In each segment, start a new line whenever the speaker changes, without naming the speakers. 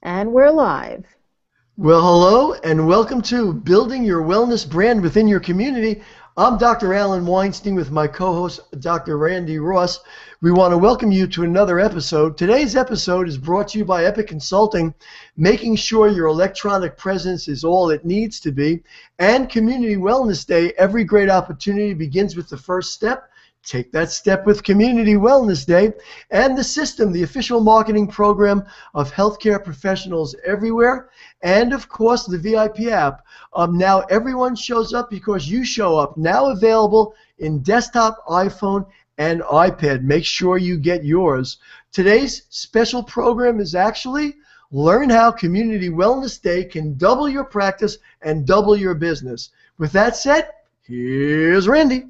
And we're live.
Well, hello and welcome to Building Your Wellness Brand Within Your Community. I'm Dr. Alan Weinstein with my co-host, Dr. Randi Ross. We want to welcome you to another episode. Today's episode is brought to you by Epic Consulting, making sure your electronic presence is all it needs to be. And Community Wellness Day, every great opportunity begins with the first step. Take that step with Community Wellness Day. And The System, the official marketing program of healthcare professionals everywhere. And, of course, the VIP app. Now everyone shows up because you show up. Now available in desktop, iPhone, and iPad. Make sure you get yours. Today's special program is actually learn how Community Wellness Day can double your practice and double your business. With that said, here's Randi.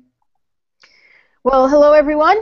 Well, hello everyone,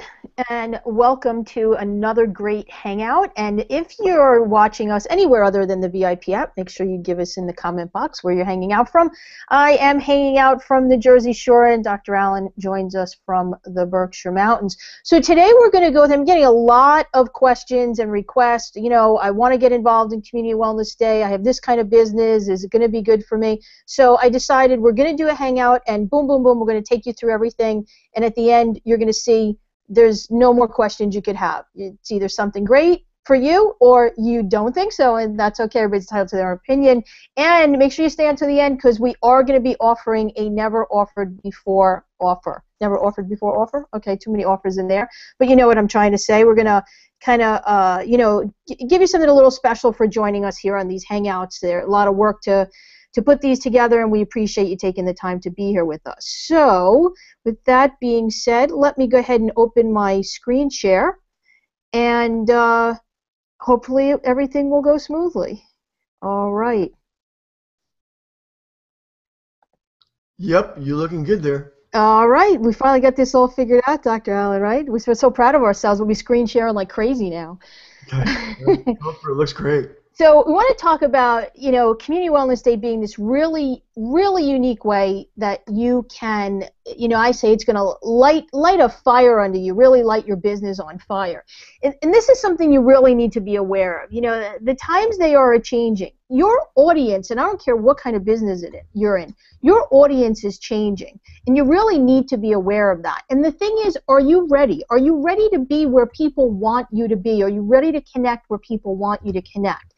and welcome to another great hangout. And if you're watching us anywhere other than the VIP app, make sure you give us in the comment box where you're hanging out from. I am hanging out from the Jersey Shore, and Dr. Allen joins us from the Berkshire Mountains. So today we're going to go with, I'm getting a lot of questions and requests. You know, I want to get involved in Community Wellness Day. I have this kind of business. Is it going to be good for me? So I decided we're going to do a hangout, and boom, boom, boom, we're going to take you through everything. And at the end, you're going to see there's no more questions you could have. It's either something great for you or you don't think so, and that's okay. Everybody's entitled to their opinion. And make sure you stay until the end because we are going to be offering a never offered before offer. Never offered before offer? Okay, too many offers in there. But you know what I'm trying to say. We're going to kind of, give you something a little special for joining us here on these hangouts. There's a lot of work to put these together, and we appreciate you taking the time to be here with us. So, with that being said, let me go ahead and open my screen share, and hopefully everything will go smoothly. All right.
Yep, you're looking good there.
All right, we finally got this all figured out, Dr. Allen, right? We're so proud of ourselves. We'll be screen sharing like crazy now.
It looks great.
So we want to talk about, Community Wellness Day being this really, really unique way that you can, I say it's going to light a fire under you, really light your business on fire. And this is something you really need to be aware of. The times they are changing. Your audience, and I don't care what kind of business you're in, your audience is changing. And you really need to be aware of that. And the thing is, are you ready? Are you ready to be where people want you to be? Are you ready to connect where people want you to connect?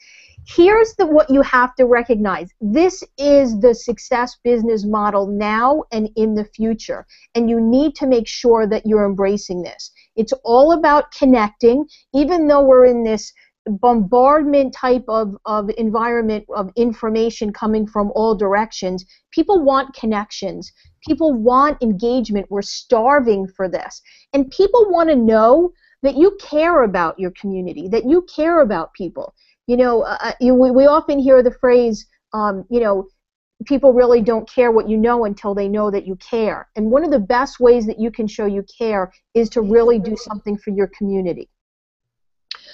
Here's what you have to recognize. This is the success business model now and in the future. And you need to make sure that you're embracing this. It's all about connecting, even though we're in this bombardment type of environment of information coming from all directions. People want connections. People want engagement. We're starving for this. And people want to know that you care about your community, that you care about people. We often hear the phrase, people really don't care what you know until they know that you care. And one of the best ways that you can show you care is to really do something for your community.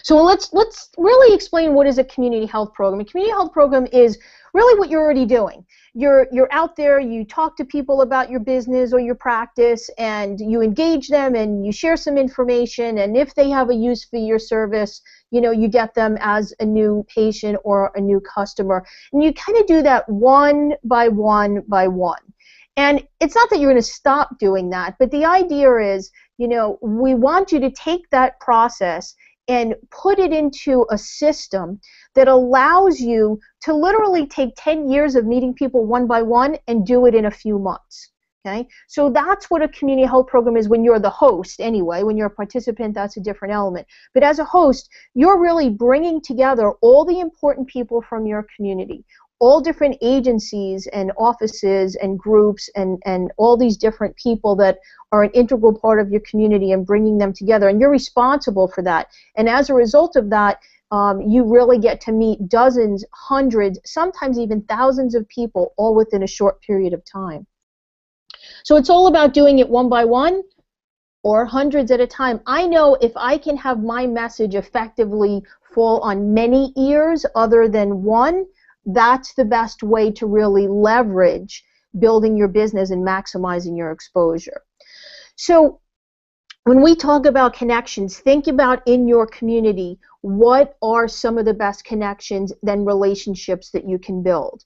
So let's really explain what is a community health program. A community health program is really what you're already doing. You're out there, you talk to people about your business or your practice, and you engage them and you share some information, and if they have a use for your service, you get them as a new patient or a new customer. And you kind of do that one by one by one. And it's not that you're going to stop doing that, but the idea is, we want you to take that process and put it into a system that allows you to literally take 10 years of meeting people one by one and do it in a few months. Okay? So that's what a community health program is when you're the host anyway. When you're a participant, that's a different element. But as a host, you're really bringing together all the important people from your community, all different agencies and offices and groups and all these different people that are an integral part of your community and bringing them together. And you're responsible for that. And as a result of that, you really get to meet dozens, hundreds, sometimes even thousands of people all within a short period of time. So it's all about doing it one by one or hundreds at a time. I know if I can have my message effectively fall on many ears other than one, that's the best way to really leverage building your business and maximizing your exposure. So when we talk about connections, think about in your community, what are some of the best connections, then relationships that you can build.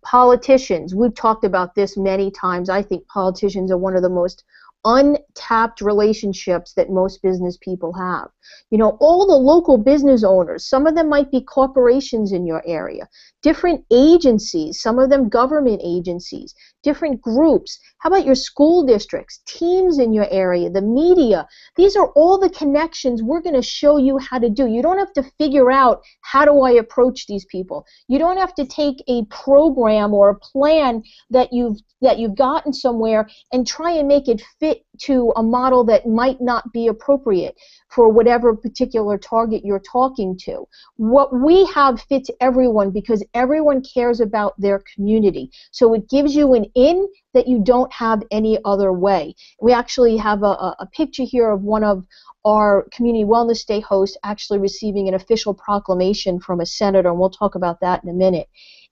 Politicians, we've talked about this many times. I think politicians are one of the most untapped relationships that most business people have. You know, all the local business owners, some of them might be corporations in your area, different agencies, some of them government agencies, different groups. How about your school districts, teams in your area, the media? These are all the connections we're going to show you how to do. You don't have to figure out, how do I approach these people? You don't have to take a program or a plan that you've gotten somewhere and try and make it fit to a model that might not be appropriate for whatever particular target you're talking to. What we have fits everyone because everyone cares about their community. So it gives you an in that you don't have any other way. We actually have a picture here of one of our Community Wellness Day hosts actually receiving an official proclamation from a senator, and we'll talk about that in a minute.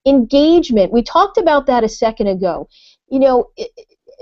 Engagement, we talked about that a second ago. You know,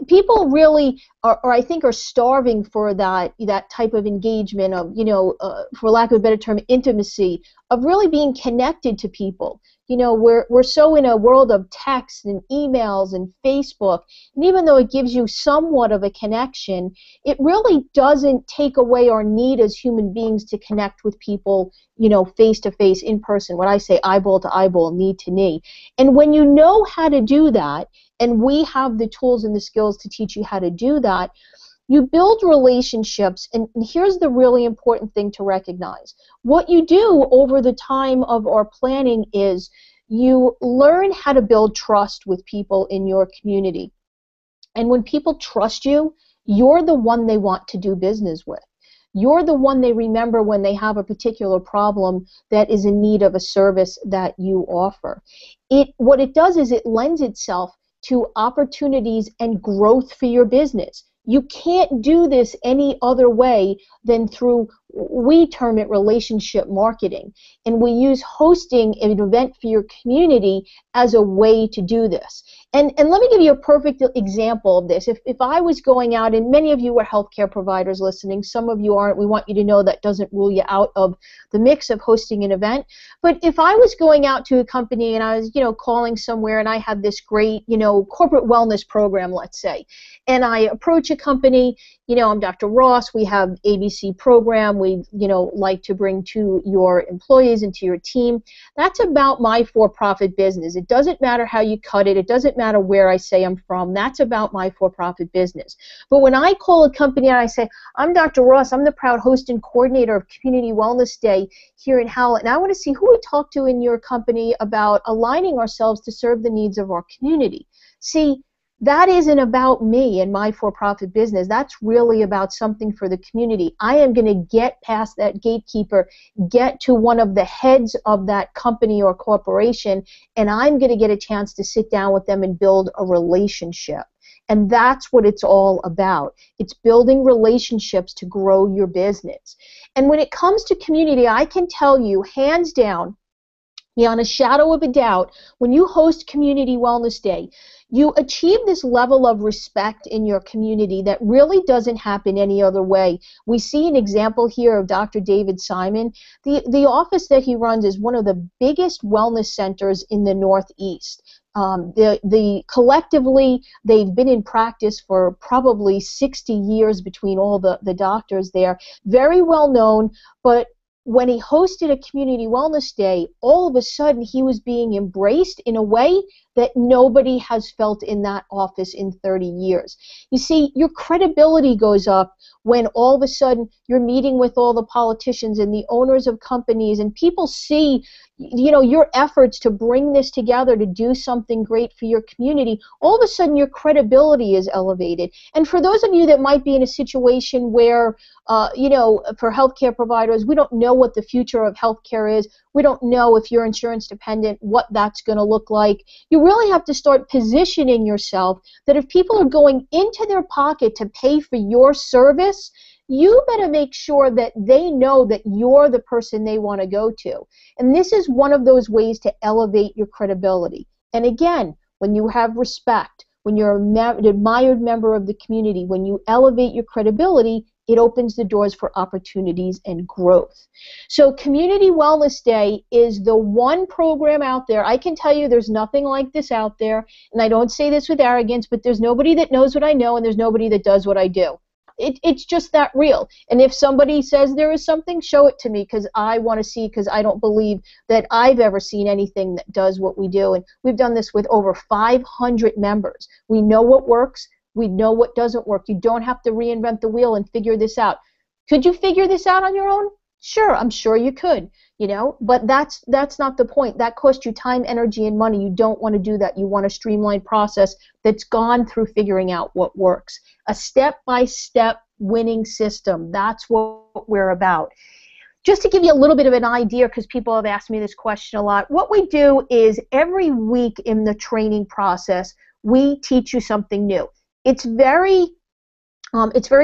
people really are, I think, are starving for that type of engagement of, you know, for lack of a better term, intimacy, of really being connected to people. You know, we're so in a world of text and emails and Facebook, and even though it gives you somewhat of a connection, it really doesn't take away our need as human beings to connect with people, you know, face to face, in person. When I say eyeball to eyeball, knee to knee. And when you know how to do that, and we have the tools and the skills to teach you how to do that, you build relationships, and here's the really important thing to recognize. What you do over the time of our planning is you learn how to build trust with people in your community. And when people trust you, you're the one they want to do business with. You're the one they remember when they have a particular problem that is in need of a service that you offer. What it does is it lends itself to opportunities and growth for your business. You can't do this any other way than through, we term it relationship marketing, and we use hosting an event for your community as a way to do this. And let me give you a perfect example of this. If I was going out, and many of you are healthcare providers listening, some of you aren't, we want you to know that doesn't rule you out of the mix of hosting an event. But if I was going out to a company and I was, you know, calling somewhere and I had this great, you know, corporate wellness program, let's say, and I approach a company, you know, I'm Dr. Ross, we have ABC program, we, you know, like to bring to your employees and to your team. That's about my for-profit business. It doesn't matter how you cut it. It doesn't matter where I say I'm from. That's about my for-profit business. But when I call a company and I say, I'm Dr. Ross, I'm the proud host and coordinator of Community Wellness Day here in Howlett, and I want to see who we talk to in your company about aligning ourselves to serve the needs of our community. See, that isn't about me and my for-profit business. That's really about something for the community. I am going to get past that gatekeeper, get to one of the heads of that company or corporation, and I'm going to get a chance to sit down with them and build a relationship. And that's what it's all about. It's building relationships to grow your business. And when it comes to community, I can tell you, hands down, beyond a shadow of a doubt, when you host Community Wellness Day, you achieve this level of respect in your community that really doesn't happen any other way. We see an example here of Dr. David Simon. The office that he runs is one of the biggest wellness centers in the Northeast. Collectively, they've been in practice for probably 60 years between all the doctors there. Very well known, but when he hosted a Community Wellness Day, all of a sudden he was being embraced in a way that nobody has felt in that office in 30 years. You see, your credibility goes up when all of a sudden you're meeting with all the politicians and the owners of companies, and people see, you know, your efforts to bring this together to do something great for your community. All of a sudden your credibility is elevated. And for those of you that might be in a situation where, you know, for healthcare providers, we don't know what the future of healthcare is. We don't know if you're insurance dependent, what that's going to look like. You really have to start positioning yourself that if people are going into their pocket to pay for your service, you better make sure that they know that you're the person they want to go to. And this is one of those ways to elevate your credibility. And again, when you have respect, when you're an admired member of the community, when you elevate your credibility, it opens the doors for opportunities and growth. So Community Wellness Day is the one program out there. I can tell you there's nothing like this out there, and I don't say this with arrogance, but there's nobody that knows what I know, and there's nobody that does what I do. It's just that real. And if somebody says there is something, show it to me, because I want to see, because I don't believe that I've ever seen anything that does what we do. And we've done this with over 500 members. We know what works. We know what doesn't work. You don't have to reinvent the wheel and figure this out. Could you figure this out on your own? Sure, I'm sure you could, but that's not the point. That costs you time, energy, and money. You don't want to do that. You want a streamlined process that's gone through figuring out what works. A step-by-step winning system. That's what we're about. Just to give you a little bit of an idea, because people have asked me this question a lot, what we do is every week in the training process, we teach you something new. It's very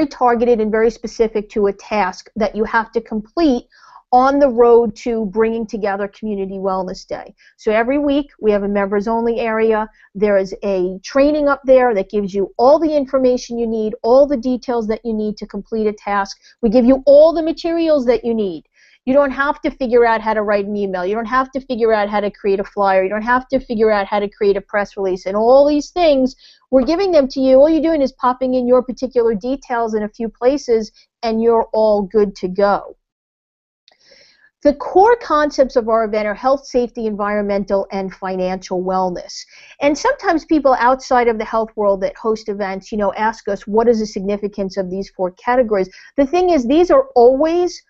targeted and very specific to a task that you have to complete on the road to bringing together Community Wellness Day. So every week we have a members only area. There is a training up there that gives you all the information you need, all the details that you need to complete a task. We give you all the materials that you need. You don't have to figure out how to write an email. You don't have to figure out how to create a flyer. You don't have to figure out how to create a press release. And all these things, we're giving them to you. All you're doing is popping in your particular details in a few places, and you're all good to go. The core concepts of our event are health, safety, environmental, and financial wellness. And sometimes people outside of the health world that host events, ask us, what is the significance of these 4 categories? The thing is, these are always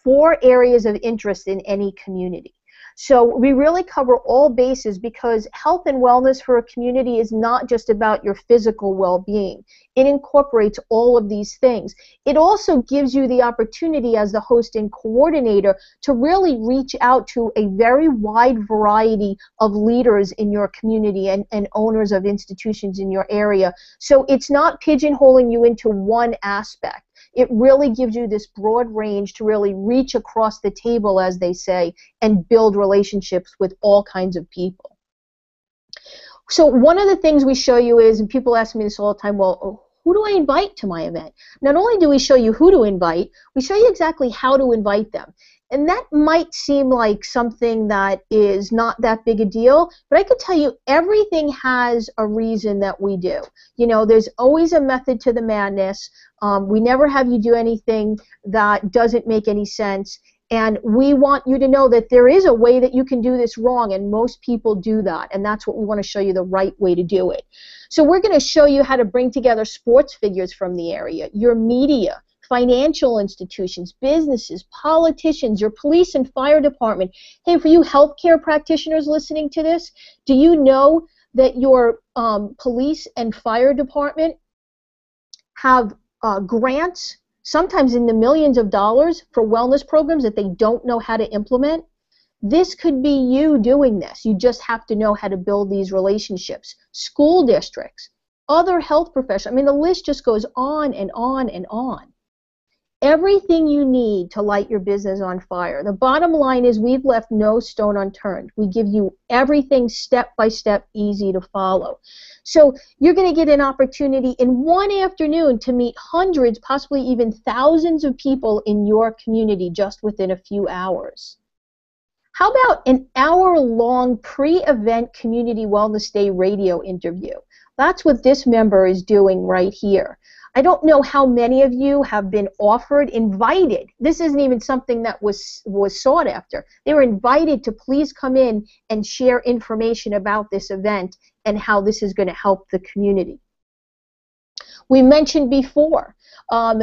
4 areas of interest in any community. So we really cover all bases, because health and wellness for a community is not just about your physical well-being. It incorporates all of these things. It also gives you the opportunity as the host and coordinator to really reach out to a very wide variety of leaders in your community and owners of institutions in your area. So it's not pigeonholing you into one aspect. It really gives you this broad range to really reach across the table, as they say, and build relationships with all kinds of people. So one of the things we show you is, and people ask me this all the time, well, who do I invite to my event? Not only do we show you who to invite, we show you exactly how to invite them. And that might seem like something that is not that big a deal, but I can tell you everything has a reason that we do. There's always a method to the madness. We never have you do anything that doesn't make any sense. And we want you to know that there is a way that you can do this wrong, and most people do that. And that's what we want to show you, the right way to do it. So we're going to show you how to bring together sports figures from the area, your media, financial institutions, businesses, politicians, your police and fire department. Hey, for you healthcare practitioners listening to this, do you know that your police and fire department have grants, sometimes in the millions of dollars, for wellness programs that they don't know how to implement? This could be you doing this. You just have to know how to build these relationships. School districts, other health professionals. I mean, the list just goes on and on and on. Everything you need to light your business on fire. The bottom line is we've left no stone unturned. We give you everything step by step, easy to follow. So you're going to get an opportunity in one afternoon to meet hundreds, possibly even thousands of people in your community just within a few hours. How about an hour-long pre-event Community Wellness Day radio interview? That's what this member is doing right here. I don't know how many of you have been offered, invited. This isn't even something that was sought after. They were invited to please come in and share information about this event and how this is going to help the community. We mentioned before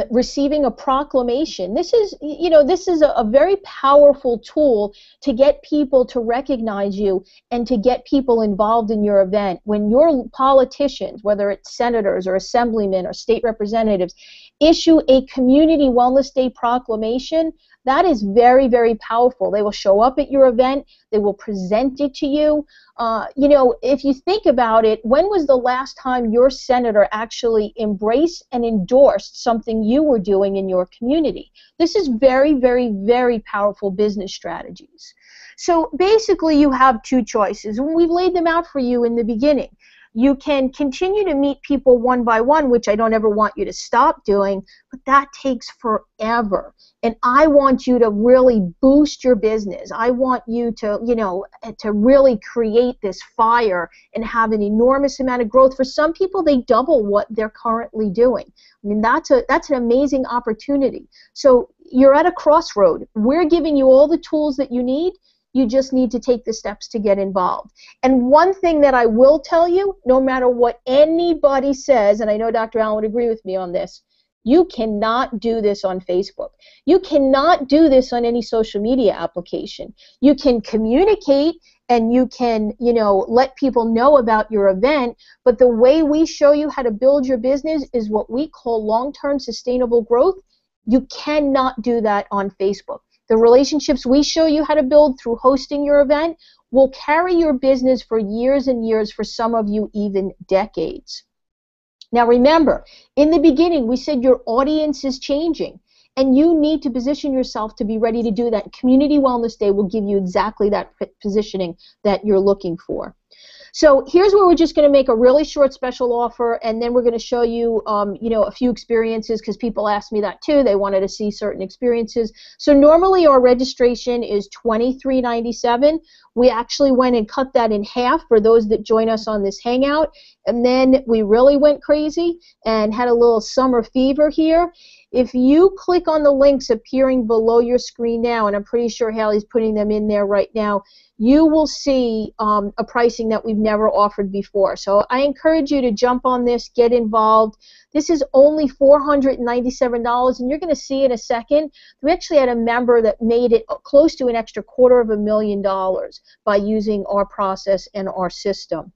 receiving a proclamation. This is, this is a very powerful tool to get people to recognize you and to get people involved in your event. When your politicians, whether it's senators or assemblymen or state representatives, issue a Community Wellness Day proclamation, that is very, very powerful. They will show up at your event. They will present it to you. If you think about it, when was the last time your senator actually embraced and endorsed something you were doing in your community? This is very, very, very powerful business strategies. So basically you have 2 choices, and we've laid them out for you in the beginning. You can continue to meet people one by one, which I don't ever want you to stop doing, but that takes forever. And I want you to really boost your business. I want you to, to really create this fire and have an enormous amount of growth. For some people, they double what they're currently doing. I mean, that's an amazing opportunity. So you're at a crossroad. We're giving you all the tools that you need. You just need to take the steps to get involved. And one thing that I will tell you, no matter what anybody says, and I know Dr. Allen would agree with me on this, you cannot do this on Facebook. You cannot do this on any social media application. You can communicate and you can, let people know about your event, but the way we show you how to build your business is what we call long-term sustainable growth. You cannot do that on Facebook. The relationships we show you how to build through hosting your event will carry your business for years and years, for some of you even decades. Now remember, in the beginning we said your audience is changing and you need to position yourself to be ready to do that. Community Wellness Day will give you exactly that positioning that you're looking for. So here's where we're just going to make a really short special offer, and then we're going to show you, a few experiences, because people asked me that too. They wanted to see certain experiences. So normally our registration is $23.97. We actually went and cut that in half for those that join us on this hangout, and then we really went crazy and had a little summer fever here. If you click on the links appearing below your screen now, and I'm pretty sure Haley's putting them in there right now, you will see a pricing that we've never offered before. So I encourage you to jump on this, get involved. This is only $497, and you're going to see in a second, we actually had a member that made it close to an extra $250,000 by using our process and our system.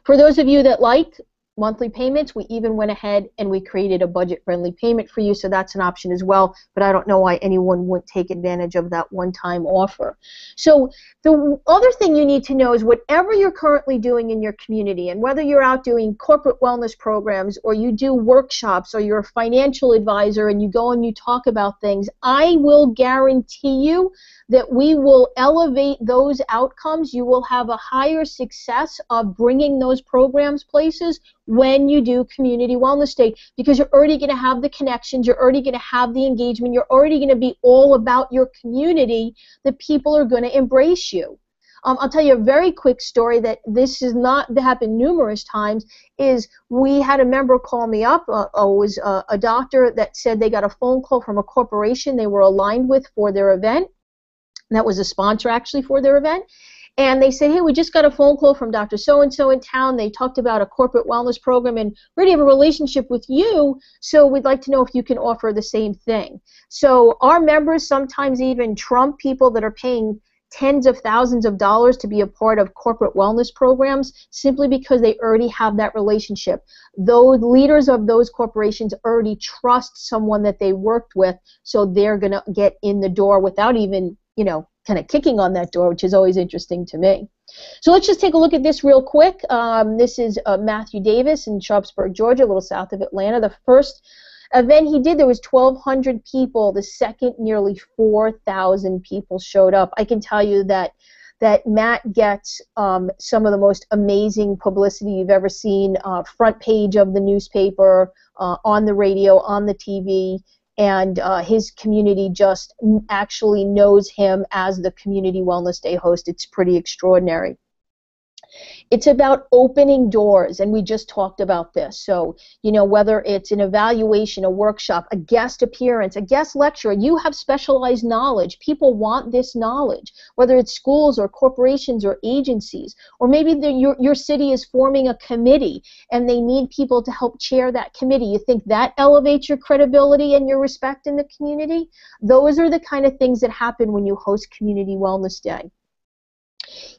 For those of you that like monthly payments, we even went ahead and we created a budget-friendly payment for you, so that's an option as well, but I don't know why anyone wouldn't take advantage of that one-time offer. So the other thing you need to know is whatever you're currently doing in your community, and whether you're out doing corporate wellness programs or you do workshops or you're a financial advisor and you go and you talk about things, I will guarantee you that we will elevate those outcomes. You will have a higher success of bringing those programs places when you do Community Wellness Day, because you're already going to have the connections, you're already going to have the engagement, you're already going to be all about your community. The people are going to embrace you. I'll tell you a very quick story that this has not happened numerous times. Is we had a member call me up, was a doctor that said they got a phone call from a corporation they were aligned with for their event. That was a sponsor actually for their event. And they said, hey, we just got a phone call from Dr. So-and-so in town. They talked about a corporate wellness program, and we already have a relationship with you, so we'd like to know if you can offer the same thing. So our members sometimes even trump people that are paying tens of thousands of dollars to be a part of corporate wellness programs simply because they already have that relationship. Those leaders of those corporations already trust someone that they worked with, so they're going to get in the door without even, kind of kicking on that door, which is always interesting to me. So let's just take a look at this real quick. This is Matthew Davis in Sharpsburg, Georgia, a little south of Atlanta. The first event he did, there was 1,200 people. The second, nearly 4,000 people showed up. I can tell you that Matt gets some of the most amazing publicity you've ever seen, front page of the newspaper, on the radio, on the TV, and his community just actually knows him as the Community Wellness Day host. It's pretty extraordinary. It's about opening doors, and we just talked about this. So, whether it's an evaluation, a workshop, a guest appearance, a guest lecture, you have specialized knowledge. People want this knowledge, whether it's schools or corporations or agencies, or maybe your city is forming a committee and they need people to help chair that committee. You think that elevates your credibility and your respect in the community? Those are the kind of things that happen when you host Community Wellness Day.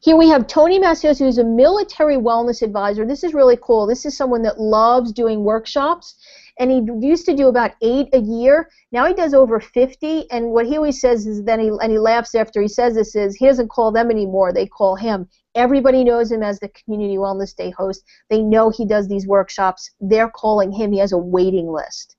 Here we have Tony Macios, who's a military wellness advisor. This is really cool. This is someone that loves doing workshops, and he used to do about 8 a year. Now he does over 50, and what he always says is, and he laughs after he says this, is he doesn't call them anymore, they call him. Everybody knows him as the Community Wellness Day host. They know he does these workshops. They're calling him. He has a waiting list.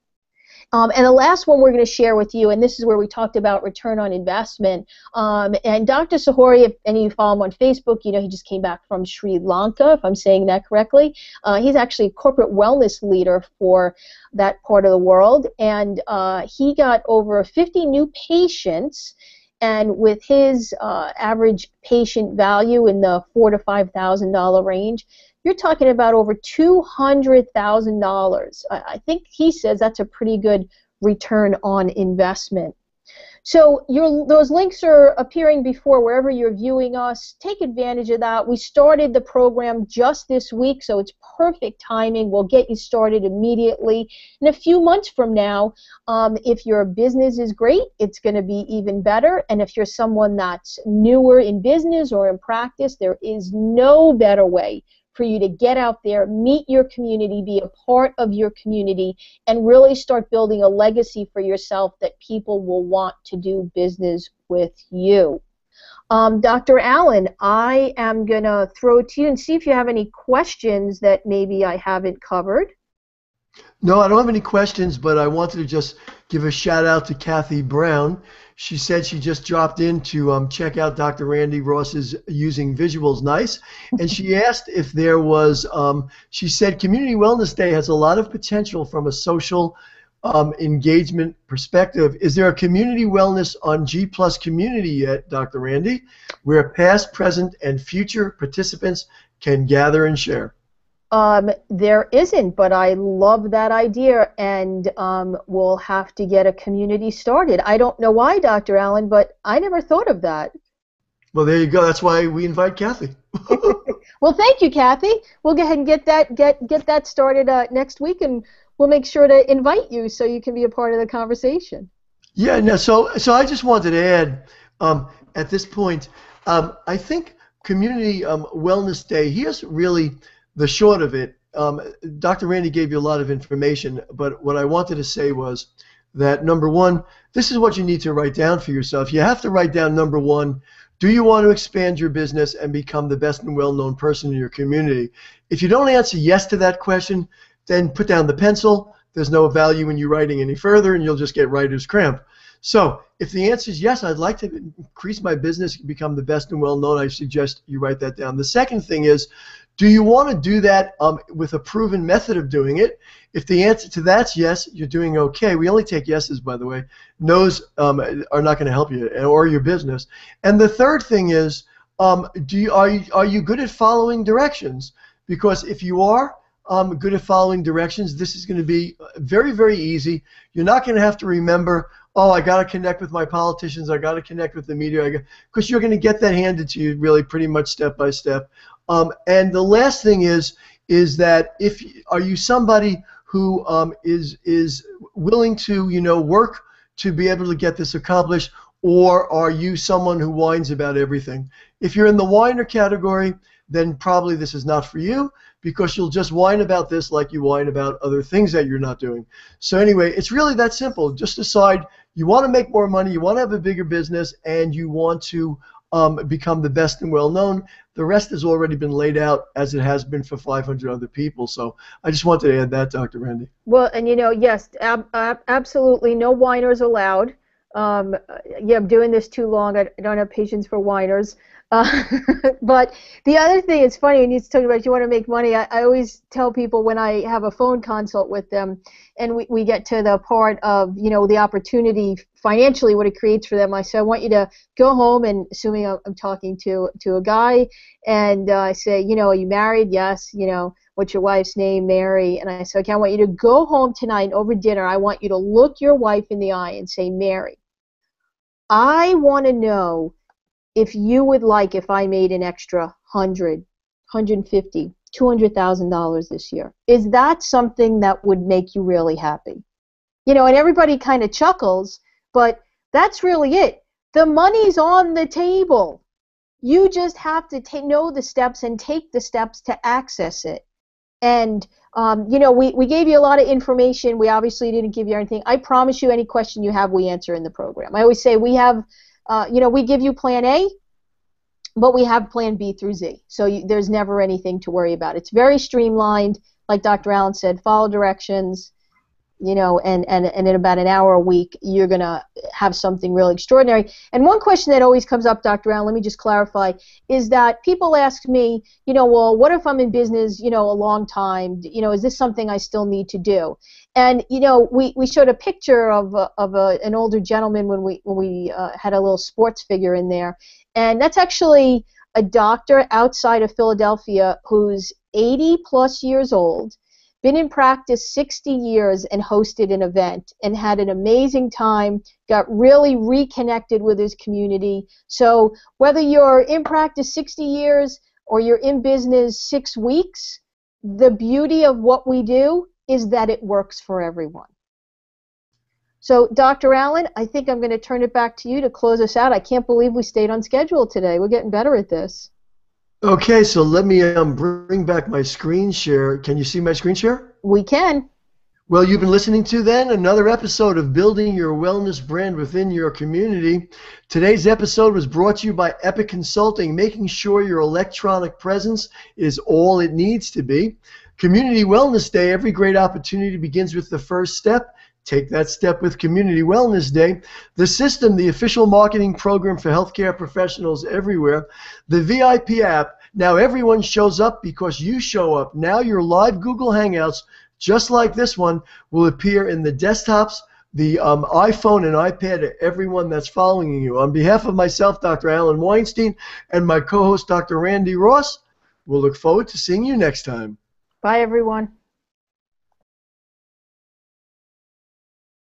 And the last one we're going to share with you, and this is where we talked about return on investment. And Dr. Sahori, if any of you follow him on Facebook, you know he just came back from Sri Lanka, if I'm saying that correctly. He's actually a corporate wellness leader for that part of the world. And he got over 50 new patients. And with his average patient value in the $4,000 to $5,000 range, you're talking about over $200,000. I think he says that's a pretty good return on investment. So those links are appearing before wherever you're viewing us. Take advantage of that. We started the program just this week, so it's perfect timing. We'll get you started immediately. In a few months from now, if your business is great, it's going to be even better. And if you're someone that's newer in business or in practice, there is no better way for you to get out there, meet your community, be a part of your community, and really start building a legacy for yourself that people will want to do business with you. Dr. Allen, I am going to throw it to you and see if you have any questions that maybe I haven't covered.
No, I don't have any questions, but I wanted to just give a shout out to Kathy Brown. She said she just dropped in to check out Dr. Randi Ross's Using Visuals Nice, and she asked if there was, she said Community Wellness Day has a lot of potential from a social engagement perspective. Is there a community wellness on G Plus Community yet, Dr. Randi, where past, present, and future participants can gather and share?
There isn't, but I love that idea, and we'll have to get a community started. I don't know why, Dr. Allen, but I never thought of that.
Well, there you go. That's why we invite Kathy.
Well, thank you, Kathy. We'll go ahead and get that started next week, and we'll make sure to invite you so you can be a part of the conversation.
Yeah. No. So I just wanted to add, at this point, I think Community Wellness Day. Here's really the short of it. Dr. Randi gave you a lot of information, but what I wanted to say was that, number one, this is what you need to write down for yourself. You have to write down, number one, do you want to expand your business and become the best and well-known person in your community? If you don't answer yes to that question, then put down the pencil. There's no value in you writing any further, and you'll just get writer's cramp. So if the answer is yes, I'd like to increase my business, become the best and well-known, I suggest you write that down. The second thing is, do you want to do that with a proven method of doing it? If the answer to that's yes, you're doing okay. We only take yeses, by the way. No's are not going to help you or your business. And the third thing is, are you good at following directions? Because if you are good at following directions, this is going to be very, very easy. You're not going to have to remember, oh, I got to connect with my politicians, I got to connect with the media, because you're going to get that handed to you really pretty much step by step. And the last thing is that are you somebody who is willing to work to be able to get this accomplished, or are you someone who whines about everything? If you're in the whiner category, then probably this is not for you, because you'll just whine about this like you whine about other things that you're not doing. So anyway, it's really that simple. Just decide you want to make more money, you want to have a bigger business, and you want to become the best and well-known. The rest has already been laid out as it has been for 500 other people. So I just wanted to add that, Dr. Randi.
Well, and yes, absolutely no whiners allowed. Yeah, I'm doing this too long. I don't have patience for whiners. But the other thing, it's funny when you talk about you want to make money, I always tell people when I have a phone consult with them and we get to the part of, the opportunity financially, what it creates for them, I say, I want you to go home, and assuming I'm talking to a guy, and I say, are you married? Yes. What's your wife's name? Mary. And I say, okay, I want you to go home tonight and over dinner, I want you to look your wife in the eye and say, Mary, I want to know if you would like if I made an extra $100, $150, $200,000 this year. Is that something that would make you really happy? And everybody kind of chuckles, but that's really it. The money's on the table. You just have to know the steps and take the steps to access it. And, we gave you a lot of information. We obviously didn't give you anything. I promise you any question you have, we answer in the program. I always say we have, we give you plan A, but we have plan B through Z. So there's never anything to worry about. It's very streamlined. Like Dr. Allen said, follow directions. and in about an hour a week, you're going to have something really extraordinary. And one question that always comes up, Dr. Allen, let me just clarify, is that people ask me, well, what if I'm in business, a long time? Is this something I still need to do? And, we showed a picture of an older gentleman when we had a little sports figure in there. And that's actually a doctor outside of Philadelphia who's 80-plus years old, been in practice 60 years, and hosted an event and had an amazing time, got really reconnected with his community. So whether you're in practice 60 years or you're in business 6 weeks, the beauty of what we do is that it works for everyone. So, Dr. Allen, I think I'm going to turn it back to you to close us out. I can't believe we stayed on schedule today. We're getting better at this.
Okay, so let me bring back my screen share. Can you see my screen share?
We can.
Well, you've been listening to then another episode of Building Your Wellness Brand Within Your Community. Today's episode was brought to you by Epic Consulting, making sure your electronic presence is all it needs to be. Community Wellness Day, every great opportunity begins with the first step. Take that step with Community Wellness Day. The System, the official marketing program for healthcare professionals everywhere. The VIP app. Now everyone shows up because you show up. Now your live Google Hangouts, just like this one, will appear in the desktops, the iPhone and iPad of everyone that's following you. On behalf of myself, Dr. Alan Weinstein, and my co-host, Dr. Randi Ross, we'll look forward to seeing you next time.
Bye, everyone.